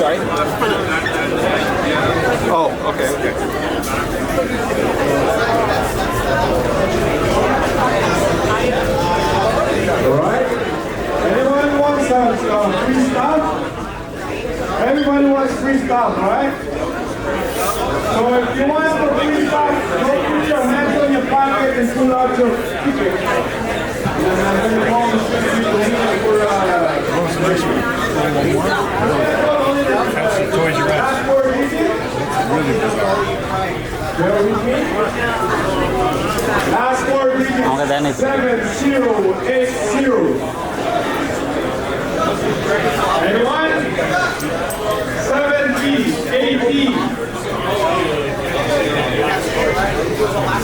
Sorry? Oh, okay. Alright? Anyone wants free stuff? Everybody wants free stuff, right? So if you want some free stuff, don't put your hands in your pocket and pull out your ticket. And I'm going to call the people here for Toys R Us. Last four digits, 7080. Anyone? 7080.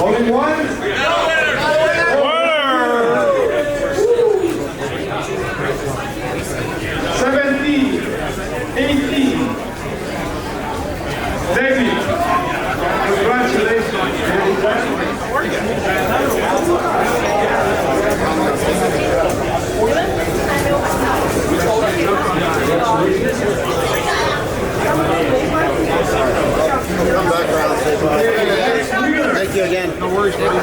Only one? 70, 80. David, congratulations. Come back around and say bye. Thank you again. No worries, buddy.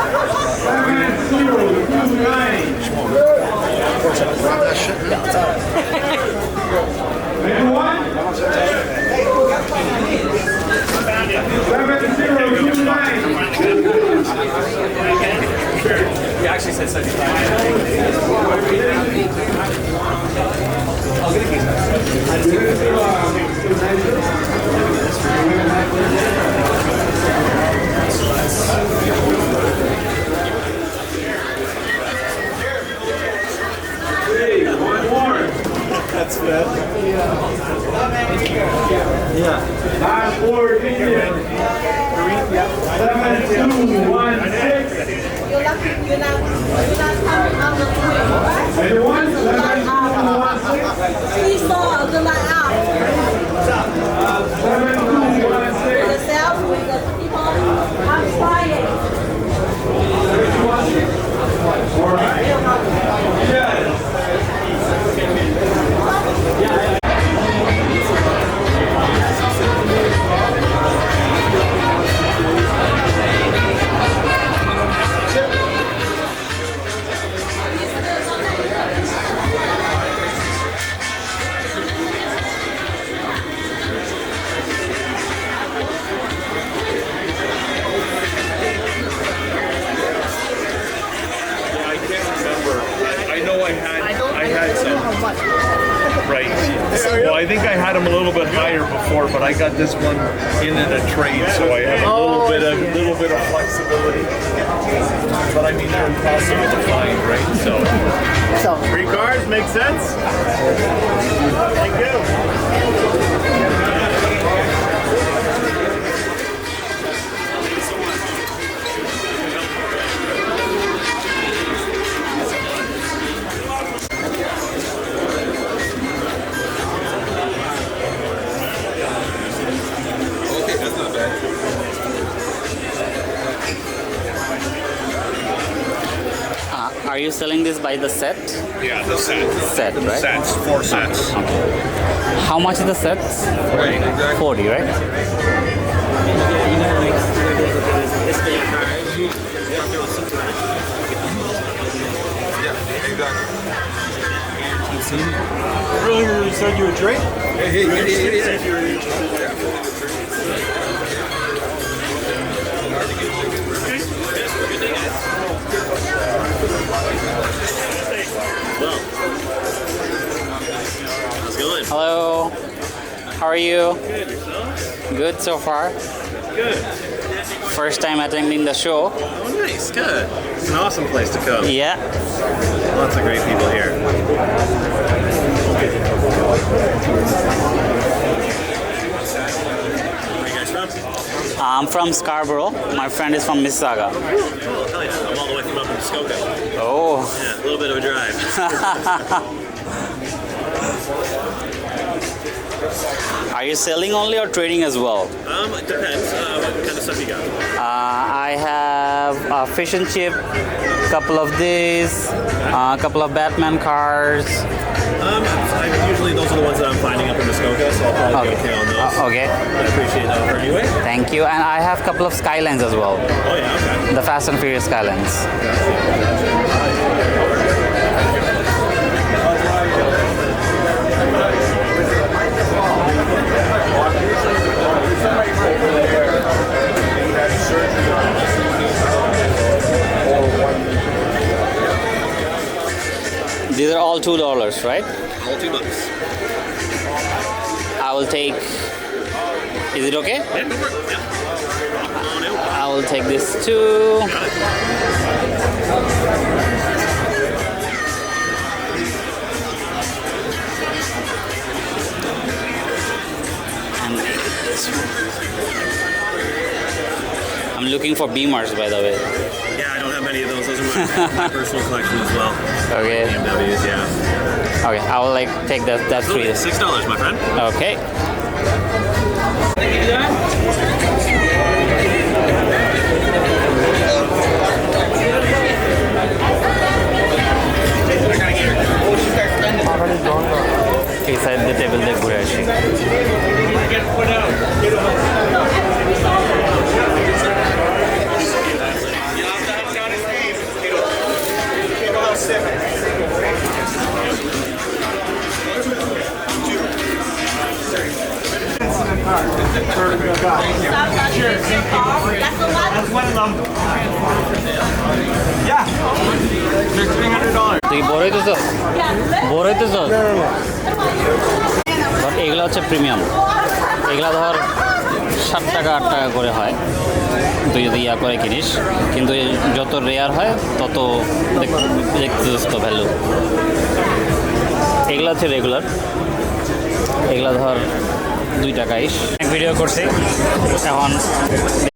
7029. Anyone? 7029. He actually said 75. I'll get a case. Hey, one more. That's good. Yeah. Last four digits. 7216. You're not coming on the screen, right? Anyone? 7216. Please follow the line out. 7216. The sales with the people on Friday. All right. Yes. Right. Well, I think I had them a little bit higher before, but I got this one in a trade, so I have a little bit of flexibility. But I mean, they're impossible to find, right? So 3 cars makes sense. Thank you. Are you selling this by the set? Yeah, the set. Set, right? Sets, 4 sets. Okay. How much is the set? 40, right? Earlier you said you would drink? Hello. How are you? Good, yourself? Good so far. Good. First time attending the show. Oh, nice, good. It's an awesome place to come. Yeah. Lots of great people here. Where are you guys from? I'm from Scarborough. My friend is from Mississauga. Cool, hell yeah. I'm all the way from up in Muskoka. Oh. Yeah, a little bit of a drive. Are you selling only or trading as well? It depends. What kind of stuff you got? I have a fish and chip, couple of these, a couple of Batman cars. Usually those are the ones that I'm finding up in Muskoka, so I'll probably be okay on those. Okay, I appreciate that offer anyway. thank you. And I have a couple of Skylines as well. Oh yeah, okay. The Fast and Furious Skylines. These are all $2, right? All $2. I will take. Is it okay? Yeah, go for it. Yeah. Come on out. I will take this too. Got it. And this one. I'm looking for Beamers, by the way. Yeah, I don't have many of those. Those are my personal collection as well. Okay. BMWs, yeah. Okay, I will like take that three. $6, my friend. Okay. এই side দিয়ে table দিয়ে ঘুরে আসি। তুই বড় হইতেছ? বড় হইতেছ? ধর এগুলো হচ্ছে প্রিমিয়াম, এগুলা ধর 7 টাকা 8 টাকা করে হয় তুই যদি ইয়া করে কিনিস, কিন্তু যত রেয়ার হয় তত দেখতেছিস তো ভ্যালু। এগুলো হচ্ছে রেগুলার, এগুলা ধর 2 টাকা ভিডিও করছি এখন।